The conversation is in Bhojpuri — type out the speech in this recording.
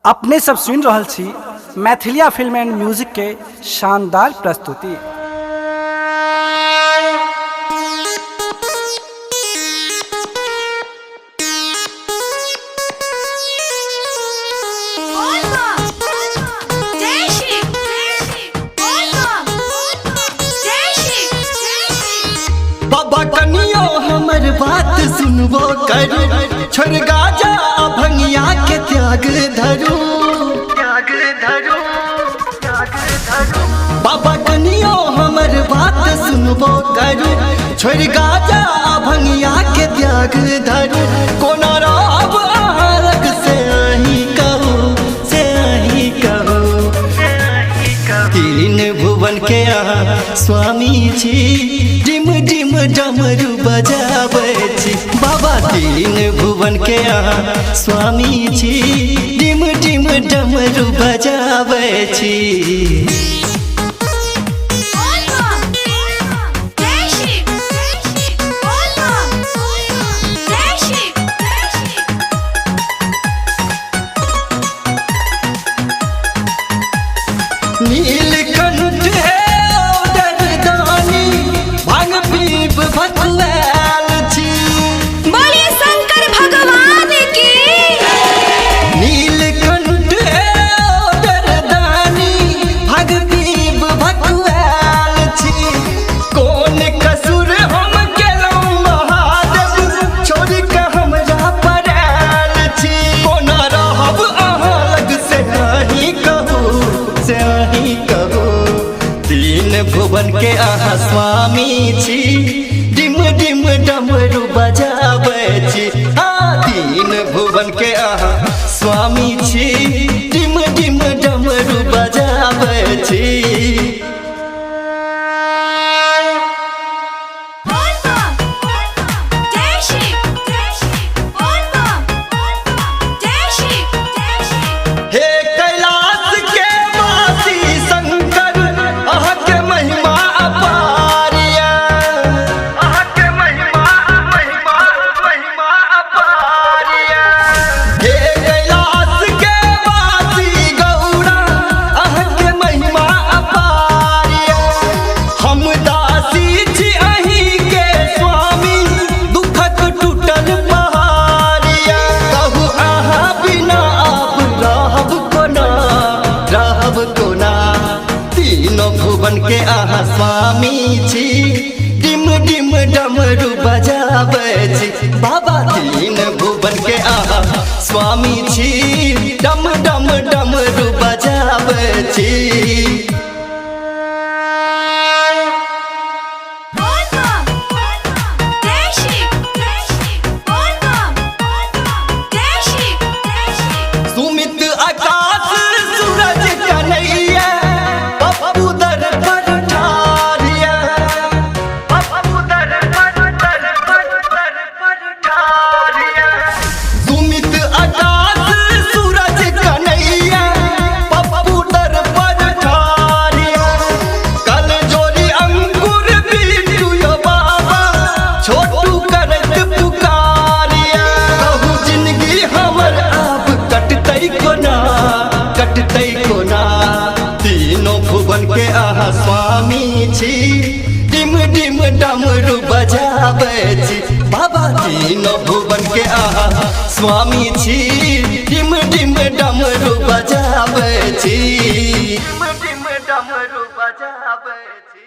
अपने सब सुन रहल छी मैथिलिया फिल्म एंड म्यूजिक के शानदार प्रस्तुति। बाबा कनियो हमर बात सुनबो करू, छोड़ गाजा भंगिया के त्याग धरू। बाबा कनियो हमर बात सुनबो करू, छोड़ गाजा भंगिया के त्याग धरू। कोना राब आरग से आही कहो, से आही कहो। तीन भुवन के स्वामी छी, डिम डिम डमरू बजाबै छी। बाबा तीन भुवन के स्वामी छी, डिम डिम डमरू बजाबै छी। नीलकंठ भगवान छी, बोले शंकर भगवान की। नीलकंठ दरदानी भगवीब भगवान छी। कौन कसूर हम केलौं महादेव, छोड़ के हमरा पड़ाल छी। कोना रहब अहाँ लग से आही कहू, से आही कहू। तीन भुवन के अहाँ स्वामी छी, डिम डिम डमरू बजाबै छी। हाँ, तीन भुवन के अहाँ स्वामी छी, डिम डिम डमरू बजाबै छी। हे कैलाश के वासी शंकर, अहाँ के महिमा अपारिया। अहाँ के महिमा अपारिया। हे कैलाश के वासी गौरा, अहाँ के महिमा अपारिया। हम दासी छी अहीं के स्वामी, दुखक टूटल पहाड़िया। कहू अहाँ बिना आप रहब कोना, रहब कोना। तीनों भुवन के अहाँ स्वामी छी, डिम डिम डमरू बजाबै छी। बाबा तीन भुवन के अहाँ स्वामी छी, डम डम डमरू बजाबै छी। सुमित आकाश सूरज कन्हैया, पप्पू दर पर ठारिया। पप्पू दर पर ठारिया। सुमित आकाश सूरज कन्हैया, पप्पू दर पर ठारिया। कल जोरी अंकुर बिट्टू यो बाबा, छोटू करत पुकारिया। कहू जिंदगी हमर आप कटतै कोना, कटतै कोना। तीनों भुवन के अहाँ स्वामी छी, डिम डिम डमरू बजाबै छी। बाबा तीनों भुवन के अहाँ स्वामी छी, डिम डिम डमरू बजाबै छी। डिम डिम डमरू बजाबै छी।